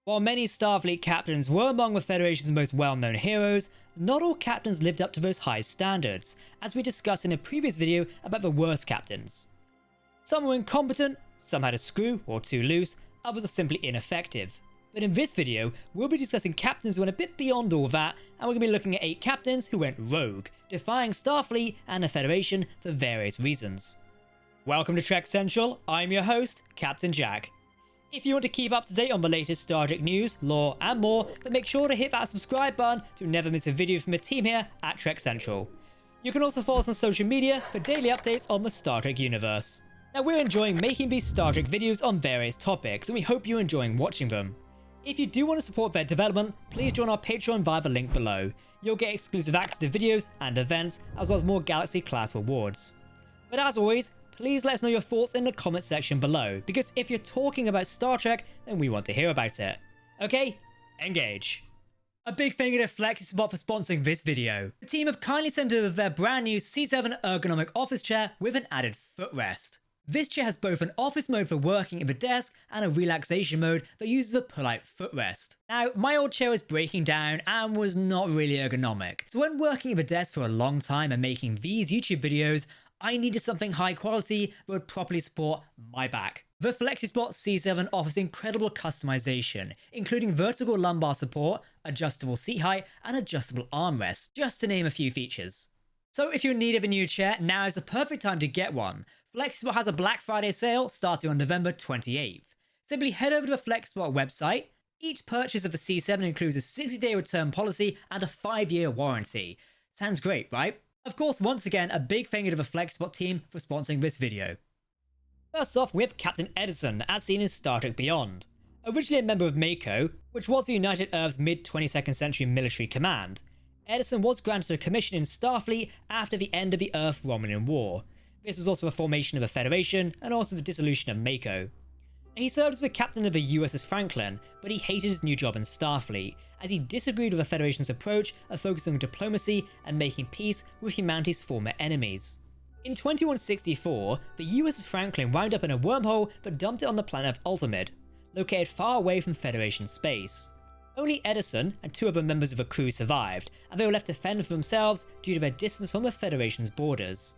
While many Starfleet captains were among the Federation's most well-known heroes, not all captains lived up to those high standards, as we discussed in a previous video about the worst captains. Some were incompetent, some had a screw or two loose, others are simply ineffective. But in this video, we'll be discussing captains who went a bit beyond all that, and we're going to be looking at 8 captains who went rogue, defying Starfleet and the Federation for various reasons. Welcome to Trek Central, I'm your host, Captain Jack. If you want to keep up to date on the latest Star Trek news, lore, and more, then make sure to hit that subscribe button to never miss a video from the team here at Trek Central. You can also follow us on social media for daily updates on the Star Trek universe. Now, we're enjoying making these Star Trek videos on various topics, and we hope you're enjoying watching them. If you do want to support their development, please join our Patreon via the link below. You'll get exclusive access to videos and events, as well as more Galaxy class rewards. But as always, please let us know your thoughts in the comment section below, because if you're talking about Star Trek, then we want to hear about it. Okay, engage. A big thank you to FlexiSpot for sponsoring this video. The team have kindly sent over their brand new C7 ergonomic office chair with an added footrest. This chair has both an office mode for working at the desk and a relaxation mode that uses the pull-out footrest. Now, my old chair was breaking down and was not really ergonomic, so when working at the desk for a long time and making these YouTube videos, I needed something high quality that would properly support my back. The FlexiSpot C7 offers incredible customization, including vertical lumbar support, adjustable seat height, and adjustable armrests, just to name a few features. So if you're in need of a new chair, now is the perfect time to get one. FlexiSpot has a Black Friday sale starting on November 28th. Simply head over to the FlexiSpot website. Each purchase of the C7 includes a 60-day return policy and a 5-year warranty. Sounds great, right? Of course, once again, a big thank you to the FlexiSpot team for sponsoring this video. First off, we have Captain Edison, as seen in Star Trek Beyond. Originally a member of MACO, which was the United Earth's mid-22nd century military command, Edison was granted a commission in Starfleet after the end of the Earth-Romulan War. This was also the formation of the Federation, and also the dissolution of MACO. He served as the captain of the USS Franklin, but he hated his new job in Starfleet, as he disagreed with the Federation's approach of focusing on diplomacy and making peace with humanity's former enemies. In 2164, the USS Franklin wound up in a wormhole that dumped it on the planet of Ultimate, located far away from Federation space. Only Edison and 2 other members of the crew survived, and they were left to fend for themselves due to their distance from the Federation's borders.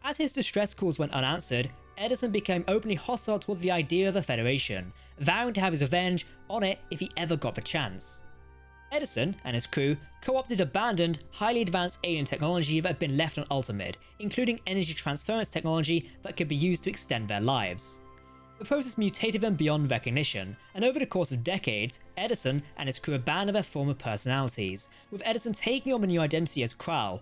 As his distress calls went unanswered, Edison became openly hostile towards the idea of the Federation, vowing to have his revenge on it if he ever got the chance. Edison and his crew co-opted abandoned, highly advanced alien technology that had been left on Ultimate, including energy transference technology that could be used to extend their lives. The process mutated them beyond recognition, and over the course of decades, Edison and his crew abandoned their former personalities, with Edison taking on the new identity as Krall.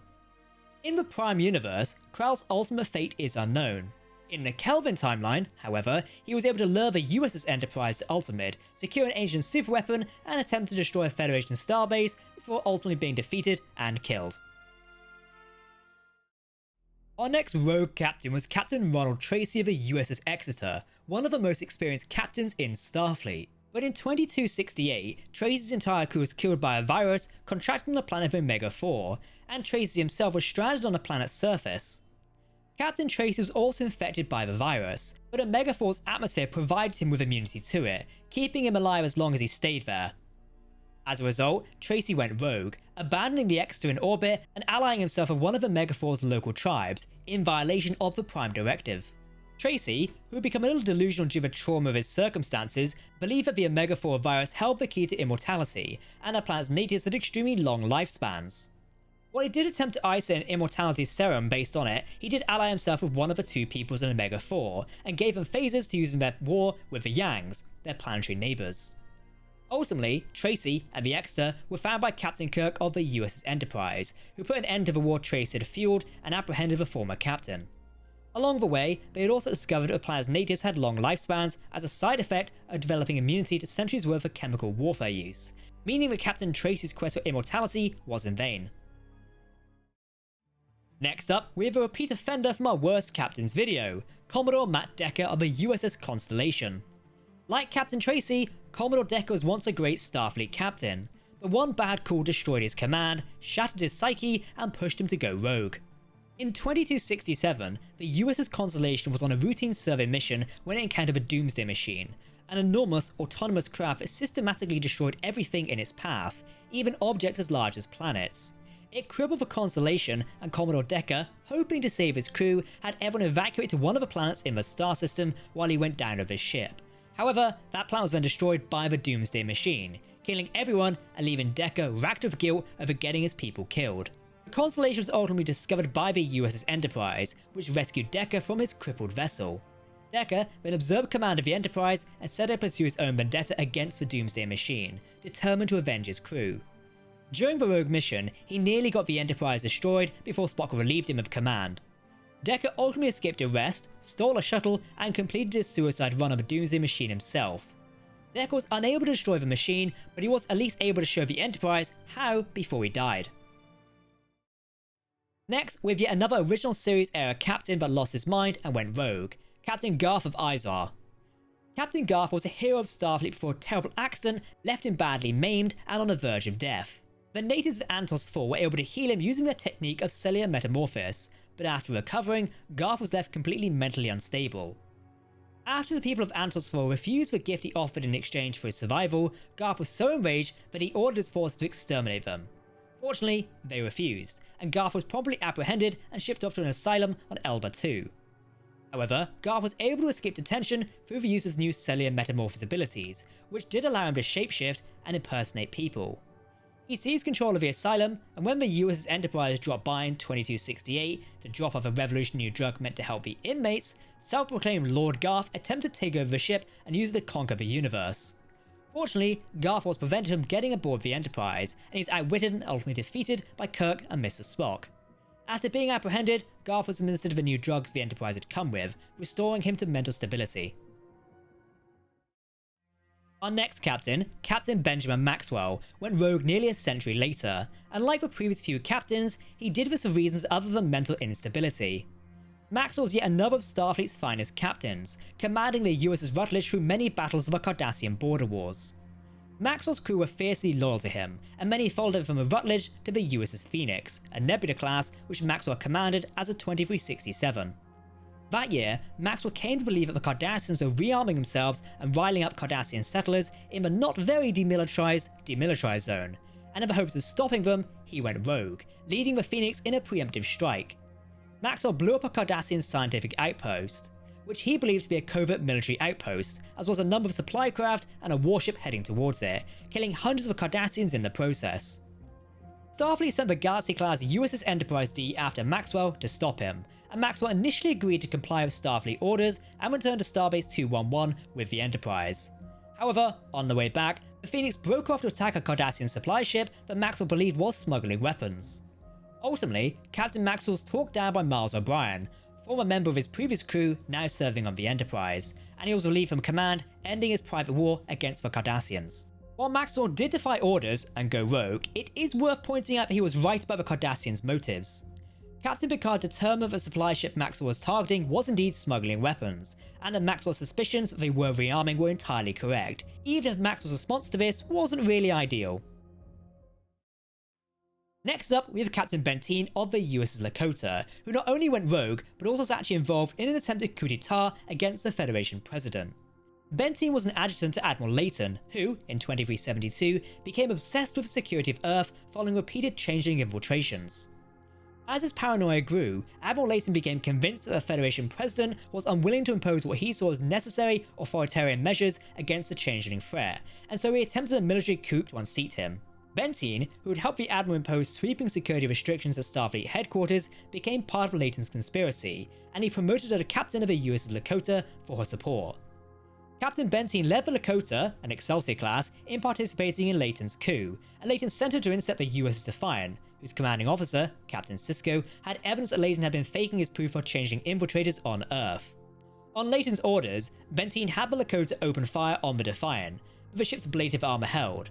In the Prime universe, Krall's ultimate fate is unknown. In the Kelvin timeline, however, he was able to lure the USS Enterprise to Ultimate, secure an ancient superweapon, and attempt to destroy a Federation starbase before ultimately being defeated and killed. Our next rogue captain was Captain Ronald Tracey of the USS Exeter, one of the most experienced captains in Starfleet. But in 2268, Tracey's entire crew was killed by a virus contracted on the planet of Omega-4, and Tracey himself was stranded on the planet's surface. Captain Tracey was also infected by the virus, but Omega-4's atmosphere provided him with immunity to it, keeping him alive as long as he stayed there. As a result, Tracey went rogue, abandoning the Exeter in orbit and allying himself with one of Omega-4's local tribes, in violation of the Prime Directive. Tracey, who had become a little delusional due to the trauma of his circumstances, believed that the Omega-4 virus held the key to immortality, and the planet's natives had extremely long lifespans. While he did attempt to isolate an immortality serum based on it, he did ally himself with one of the 2 peoples in Omega-4, and gave them phasers to use in their war with the Yangs, their planetary neighbours. Ultimately, Tracey and the Exeter were found by Captain Kirk of the USS Enterprise, who put an end to the war Tracey had fueled and apprehended the former captain. Along the way, they had also discovered that the planet's natives had long lifespans as a side effect of developing immunity to centuries worth of chemical warfare use, meaning that Captain Tracey's quest for immortality was in vain. Next up, we have a repeat offender from our Worst Captains video, Commodore Matt Decker of the USS Constellation. Like Captain Tracey, Commodore Decker was once a great Starfleet captain, but one bad call destroyed his command, shattered his psyche, and pushed him to go rogue. In 2267, the USS Constellation was on a routine survey mission when it encountered a doomsday machine, An enormous, autonomous craft systematically destroyed everything in its path, even objects as large as planets. It crippled the Constellation, and Commodore Decker, hoping to save his crew, had everyone evacuate to one of the planets in the star system while he went down with his ship. However, that planet was then destroyed by the Doomsday Machine, killing everyone and leaving Decker racked with guilt over getting his people killed. The Constellation was ultimately discovered by the USS Enterprise, which rescued Decker from his crippled vessel. Decker then absorbed command of the Enterprise and set out to pursue his own vendetta against the Doomsday Machine, determined to avenge his crew. During the rogue mission, he nearly got the Enterprise destroyed before Spock relieved him of command. Decker ultimately escaped arrest, stole a shuttle, and completed his suicide run of the Doomsday Machine himself. Decker was unable to destroy the machine, but he was at least able to show the Enterprise how before he died. Next, with yet another original series era captain that lost his mind and went rogue, Captain Garth of Izar. Captain Garth was a hero of Starfleet before a terrible accident left him badly maimed and on the verge of death. The natives of Antos IV were able to heal him using their technique of cellular metamorphosis, but after recovering, Garth was left completely mentally unstable. After the people of Antos IV refused the gift he offered in exchange for his survival, Garth was so enraged that he ordered his forces to exterminate them. Fortunately, they refused, and Garth was promptly apprehended and shipped off to an asylum on Elba II. However, Garth was able to escape detention through the use of his new cellular metamorphosis abilities, which did allow him to shapeshift and impersonate people. He seized control of the asylum, and when the USS Enterprise dropped by in 2268 to drop off a revolutionary drug meant to help the inmates, self-proclaimed Lord Garth attempted to take over the ship and use it to conquer the universe. Fortunately, Garth was prevented from getting aboard the Enterprise, and he was outwitted and ultimately defeated by Kirk and Mr. Spock. After being apprehended, Garth was administered the new drugs the Enterprise had come with, restoring him to mental stability. Our next captain, Captain Benjamin Maxwell, went rogue nearly a century later, and like the previous few captains, he did this for reasons other than mental instability. Maxwell was yet another of Starfleet's finest captains, commanding the USS Rutledge through many battles of the Cardassian border wars. Maxwell's crew were fiercely loyal to him, and many followed him from the Rutledge to the USS Phoenix, a Nebula class which Maxwell commanded as a 2367. That year, Maxwell came to believe that the Cardassians were rearming themselves and riling up Cardassian settlers in the not very demilitarized zone, and in the hopes of stopping them, he went rogue, leading the Phoenix in a preemptive strike. Maxwell blew up a Cardassian scientific outpost, which he believed to be a covert military outpost, as was a number of supply craft and a warship heading towards it, killing hundreds of Cardassians in the process. Starfleet sent the Galaxy-class USS Enterprise D after Maxwell to stop him, and Maxwell initially agreed to comply with Starfleet orders and returned to Starbase 211 with the Enterprise. However, on the way back, the Phoenix broke off to attack a Cardassian supply ship that Maxwell believed was smuggling weapons. Ultimately, Captain Maxwell was talked down by Miles O'Brien, former member of his previous crew now serving on the Enterprise, and he was relieved from command, ending his private war against the Cardassians. While Maxwell did defy orders and go rogue, it is worth pointing out that he was right about the Cardassians' motives. Captain Picard determined that the supply ship Maxwell was targeting was indeed smuggling weapons, and that Maxwell's suspicions that they were rearming were entirely correct, even if Maxwell's response to this wasn't really ideal. Next up, we have Captain Benteen of the USS Lakota, who not only went rogue, but also was actually involved in an attempted coup d'etat against the Federation president. Benteen was an adjutant to Admiral Layton, who, in 2372, became obsessed with the security of Earth following repeated changeling infiltrations. As his paranoia grew, Admiral Layton became convinced that the Federation president was unwilling to impose what he saw as necessary authoritarian measures against the changeling threat, and so he attempted a military coup to unseat him. Benteen, who had helped the Admiral impose sweeping security restrictions at Starfleet headquarters, became part of Layton's conspiracy, and he promoted her to captain of the USS Lakota for her support. Captain Benteen led the Lakota, an Excelsior class, in participating in Layton's coup, and Layton sent her to intercept the USS Defiant, whose commanding officer, Captain Sisko, had evidence that Layton had been faking his proof of changing infiltrators on Earth. On Layton's orders, Benteen had the Lakota open fire on the Defiant, but the ship's ablative armor held.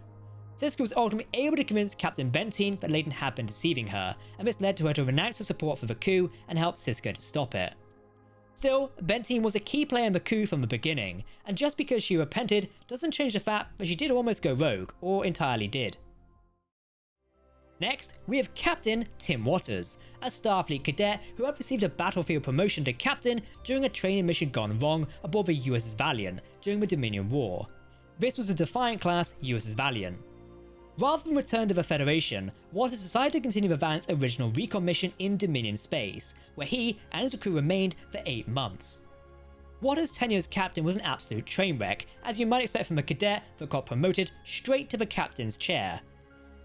Sisko was ultimately able to convince Captain Benteen that Layton had been deceiving her, and this led to her to renounce her support for the coup and help Sisko to stop it. Still, Benteen was a key player in the coup from the beginning, and just because she repented doesn't change the fact that she did almost go rogue, or entirely did. Next, we have Captain Tim Waters, a Starfleet cadet who had received a battlefield promotion to captain during a training mission gone wrong aboard the USS Valiant during the Dominion War. This was the Defiant class USS Valiant. Rather than return to the Federation, Waters decided to continue the Valiant's original recon mission in Dominion space, where he and his crew remained for 8 months. Waters' tenure as captain was an absolute train wreck, as you might expect from a cadet that got promoted straight to the captain's chair.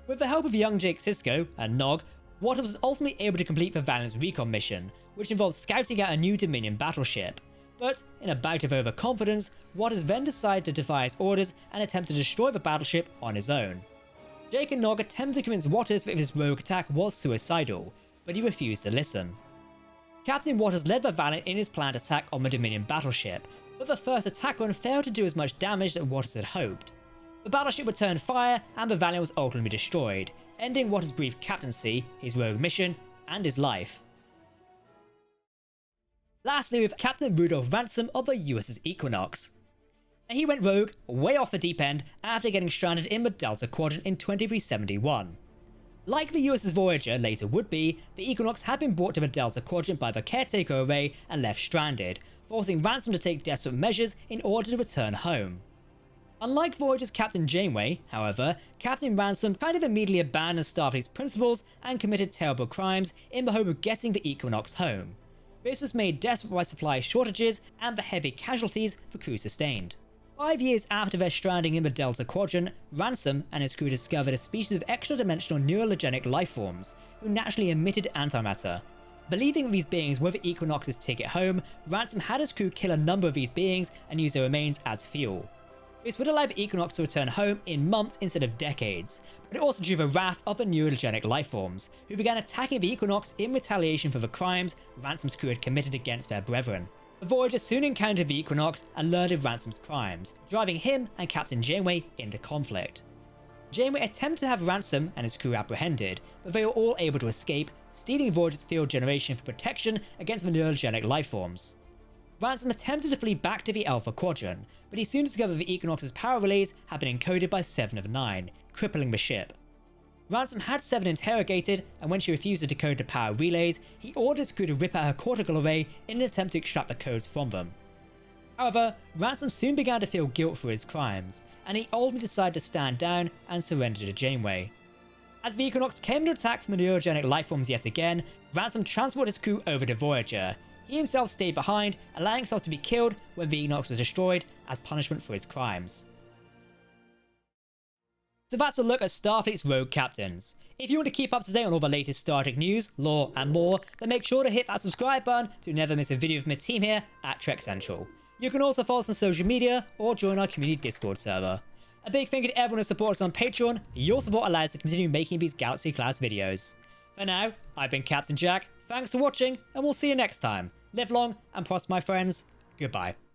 With the help of young Jake Sisko and Nog, Waters was ultimately able to complete the Valiant's recon mission, which involved scouting out a new Dominion battleship. But, in a bout of overconfidence, Waters then decided to defy his orders and attempt to destroy the battleship on his own. Jake and Nog attempted to convince Waters that this rogue attack was suicidal, but he refused to listen. Captain Waters led the Valiant in his planned attack on the Dominion battleship, but the first attack run failed to do as much damage that Waters had hoped. The battleship returned fire and the Valiant was ultimately destroyed, ending Waters' brief captaincy, his rogue mission, and his life. Lastly, we have Captain Rudolph Ransom of the USS Equinox. And he went rogue way off the deep end after getting stranded in the Delta Quadrant in 2371. Like the USS Voyager later would be, the Equinox had been brought to the Delta Quadrant by the caretaker array and left stranded, forcing Ransom to take desperate measures in order to return home. Unlike Voyager's Captain Janeway, however, Captain Ransom kind of immediately abandoned Starfleet's principles and committed terrible crimes in the hope of getting the Equinox home. This was made desperate by supply shortages and the heavy casualties the crew sustained. 5 years after their stranding in the Delta Quadrant, Ransom and his crew discovered a species of extra-dimensional neurogenic lifeforms who naturally emitted antimatter. Believing these beings were the Equinox's ticket home, Ransom had his crew kill a number of these beings and use their remains as fuel. This would allow the Equinox to return home in months instead of decades, but it also drew the wrath of the neurogenic lifeforms, who began attacking the Equinox in retaliation for the crimes Ransom's crew had committed against their brethren. The Voyager soon encountered the Equinox and learned of Ransom's crimes, driving him and Captain Janeway into conflict. Janeway attempted to have Ransom and his crew apprehended, but they were all able to escape, stealing Voyager's field generation for protection against the neurogenic lifeforms. Ransom attempted to flee back to the Alpha Quadrant, but he soon discovered the Equinox's power relays had been encoded by 7 of 9, crippling the ship. Ransom had 7 interrogated, and when she refused to decode the power relays, he ordered his crew to rip out her cortical array in an attempt to extract the codes from them. However, Ransom soon began to feel guilt for his crimes, and he ultimately decided to stand down and surrender to Janeway. As the Equinox came under attack from the neurogenic lifeforms yet again, Ransom transported his crew over to Voyager. He himself stayed behind, allowing himself to be killed when the Equinox was destroyed as punishment for his crimes. So that's a look at Starfleet's rogue captains. If you want to keep up to date on all the latest Star Trek news, lore and more, then make sure to hit that subscribe button to never miss a video from the team here at Trek Central. You can also follow us on social media or join our community Discord server. A big thank you to everyone who supports us on Patreon. Your support allows us to continue making these Galaxy class videos. For now, I've been Captain Jack, thanks for watching, and we'll see you next time. Live long and prosper, my friends. Goodbye.